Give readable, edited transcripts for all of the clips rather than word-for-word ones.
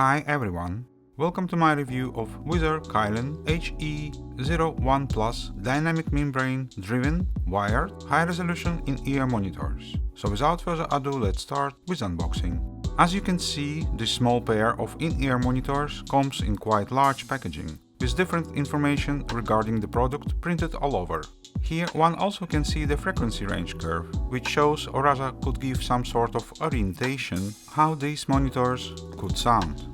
Hi everyone, welcome to my review of Whizzer Kylin HE01 Plus dynamic membrane driven wired high-resolution in-ear monitors. So without further ado, let's start with unboxing. As you can see, this small pair of in-ear monitors comes in quite large packaging, with different information regarding the product printed all over. Here one also can see the frequency range curve, which shows or rather could give some sort of orientation how these monitors could sound.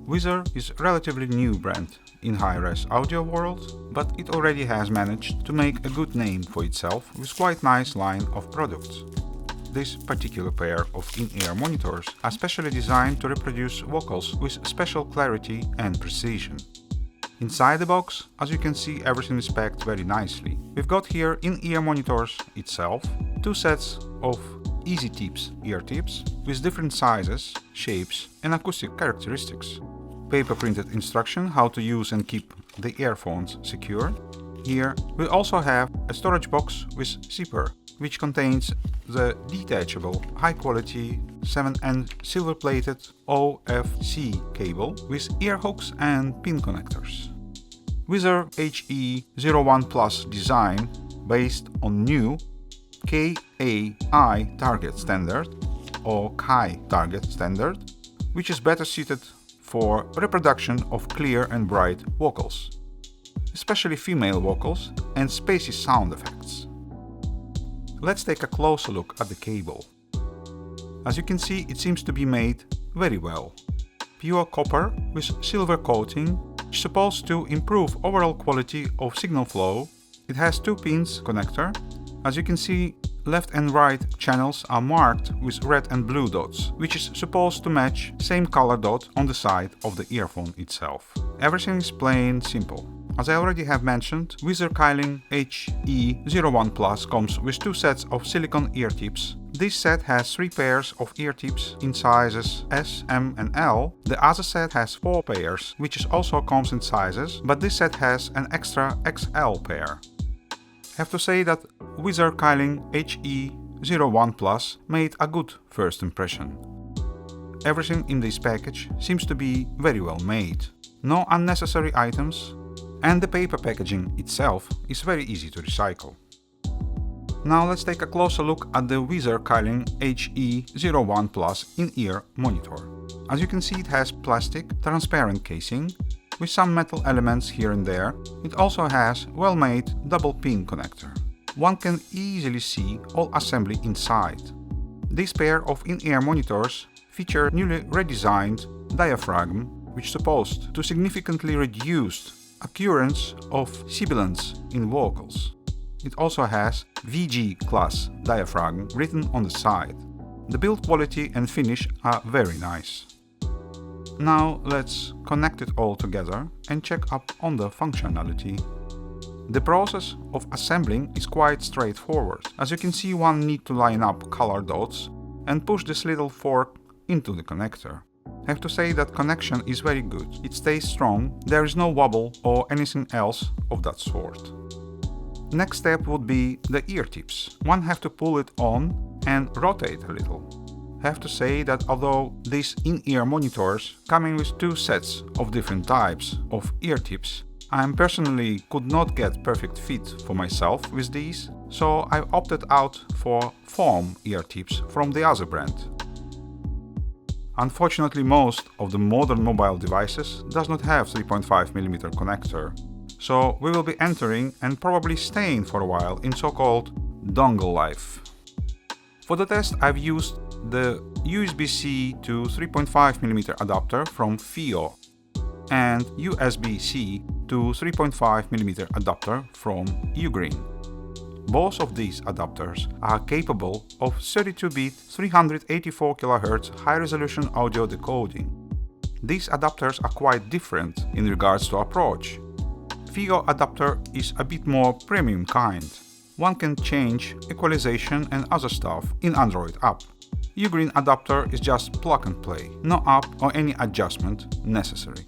Whizzer is a relatively new brand in high-res audio world, but it already has managed to make a good name for itself with quite nice line of products. This particular pair of in-ear monitors are specially designed to reproduce vocals with special clarity and precision. Inside the box, as you can see, everything is packed very nicely. We've got here in-ear monitors itself, two sets of easy tips ear tips with different sizes, shapes and acoustic characteristics. Paper printed instruction how to use and keep the earphones secure. Here we also have a storage box with zipper, which contains the detachable high-quality 7N silver-plated OFC cable with ear hooks and pin connectors. Whizzer HE01 Plus design based on new KAI target standard or KAI target standard, which is better suited for reproduction of clear and bright vocals, especially female vocals and spacey sound effects. Let's take a closer look at the cable. As you can see, it seems to be made very well. Pure copper with silver coating, which is supposed to improve overall quality of signal flow. It has two pins connector. As you can see, left and right channels are marked with red and blue dots, which is supposed to match same color dot on the side of the earphone itself. Everything is plain simple. As I already have mentioned, Whizzer Kylin HE01 Plus comes with two sets of silicone ear tips. This set has three pairs of ear tips in sizes S, M and L. The other set has four pairs, which also comes in sizes, but this set has an extra XL pair. I have to say that Whizzer Kylin HE01 Plus made a good first impression. Everything in this package seems to be very well made. No unnecessary items, and the paper packaging itself is very easy to recycle. Now let's take a closer look at the Whizzer Kylin HE01 Plus in-ear monitor. As you can see, it has plastic transparent casing with some metal elements here and there. It also has well-made double pin connector. One can easily see all assembly inside. This pair of in-ear monitors feature newly redesigned diaphragm, which is supposed to significantly reduce occurrence of sibilance in vocals. It also has VG class diaphragm written on the side. The build quality and finish are very nice. Now let's connect it all together and check up on the functionality. The process of assembling is quite straightforward. As you can see, one needs to line up color dots and push this little fork into the connector. I have to say that connection is very good. It stays strong, there is no wobble or anything else of that sort. Next step would be the ear tips. One have to pull it on and rotate a little. I have to say that although these in-ear monitors coming with two sets of different types of ear tips, I personally could not get perfect fit for myself with these, so I opted out for foam ear tips from the other brand. Unfortunately, most of the modern mobile devices does not have 3.5mm connector, so we will be entering and probably staying for a while in so-called dongle life. For the test, I've used the USB-C to 3.5mm adapter from FIIO and USB-C to 3.5mm adapter from Ugreen. Both of these adapters are capable of 32-bit 384 kHz high-resolution audio decoding. These adapters are quite different in regards to approach. FIIO adapter is a bit more premium kind. One can change equalization and other stuff in Android app. Ugreen adapter is just plug and play, no app or any adjustment necessary.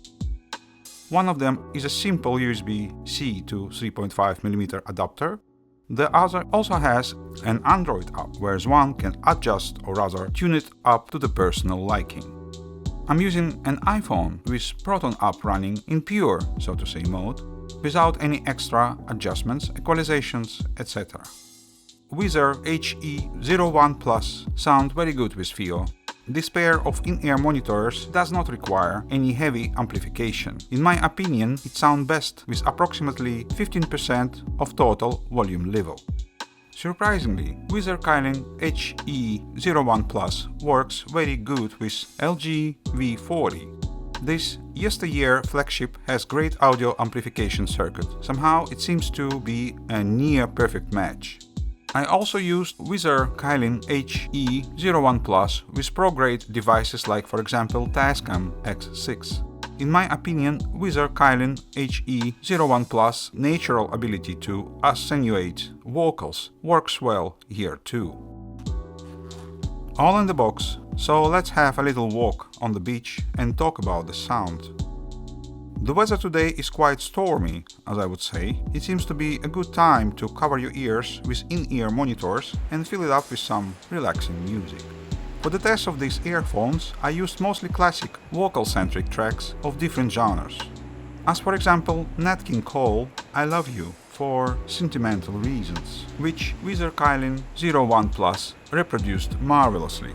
One of them is a simple USB-C to 3.5mm adapter. The other also has an Android app, whereas one can adjust or rather tune it up to the personal liking. I'm using an iPhone with Proton app running in pure, so to say, mode, without any extra adjustments, equalizations, etc. Whizzer HE01 Plus sound very good with FIIO. This pair of in-ear monitors does not require any heavy amplification. In my opinion, it sounds best with approximately 15% of total volume level. Surprisingly, Whizzer Kylin HE01 Plus works very good with LG V40. This yesteryear flagship has great audio amplification circuit. Somehow it seems to be a near perfect match. I also used Whizzer Kylin HE01 Plus with pro-grade devices like, for example, Tascam X6. In my opinion, Whizzer Kylin HE01 Plus' natural ability to attenuate vocals works well here too. All in the box, so let's have a little walk on the beach and talk about the sound. The weather today is quite stormy, as I would say. It seems to be a good time to cover your ears with in-ear monitors and fill it up with some relaxing music. For the test of these earphones, I used mostly classic vocal-centric tracks of different genres. As for example, Nat King Cole, I Love You, for sentimental reasons, which Whizzer Kylin HE01 Plus reproduced marvelously.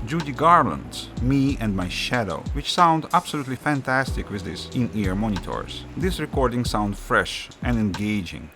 Judy Garland's Me and My Shadow, which sound absolutely fantastic with these in-ear monitors. This recording sounds fresh and engaging.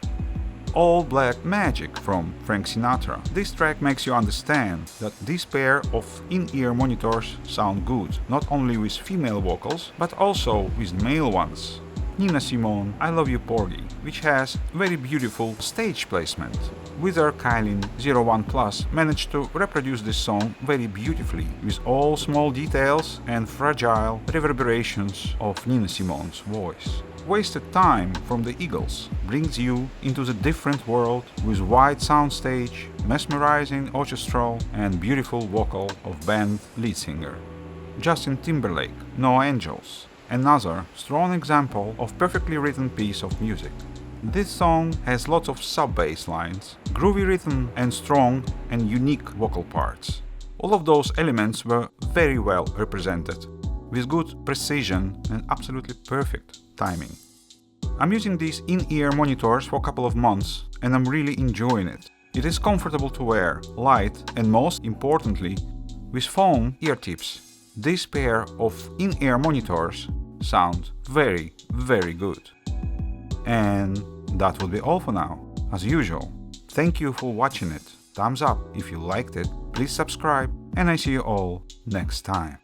All Black Magic from Frank Sinatra. This track makes you understand that this pair of in-ear monitors sound good, not only with female vocals, but also with male ones. Nina Simone, I Love You Porgy, which has very beautiful stage placement. Whizzer Kylin HE01 Plus managed to reproduce this song very beautifully, with all small details and fragile reverberations of Nina Simone's voice. Wasted Time from the Eagles brings you into the different world with wide soundstage, mesmerizing orchestral and beautiful vocal of band lead singer. Justin Timberlake, No Angels, another strong example of perfectly written piece of music. This song has lots of sub-bass lines, groovy rhythm and strong and unique vocal parts. All of those elements were very well represented, with good precision and absolutely perfect timing. I'm using these in-ear monitors for a couple of months and I'm really enjoying it. It is comfortable to wear, light and most importantly, with foam ear tips. This pair of in-ear monitors sound very, very good. And that would be all for now. As usual, thank you for watching it. Thumbs up if you liked it, please subscribe, and I see you all next time.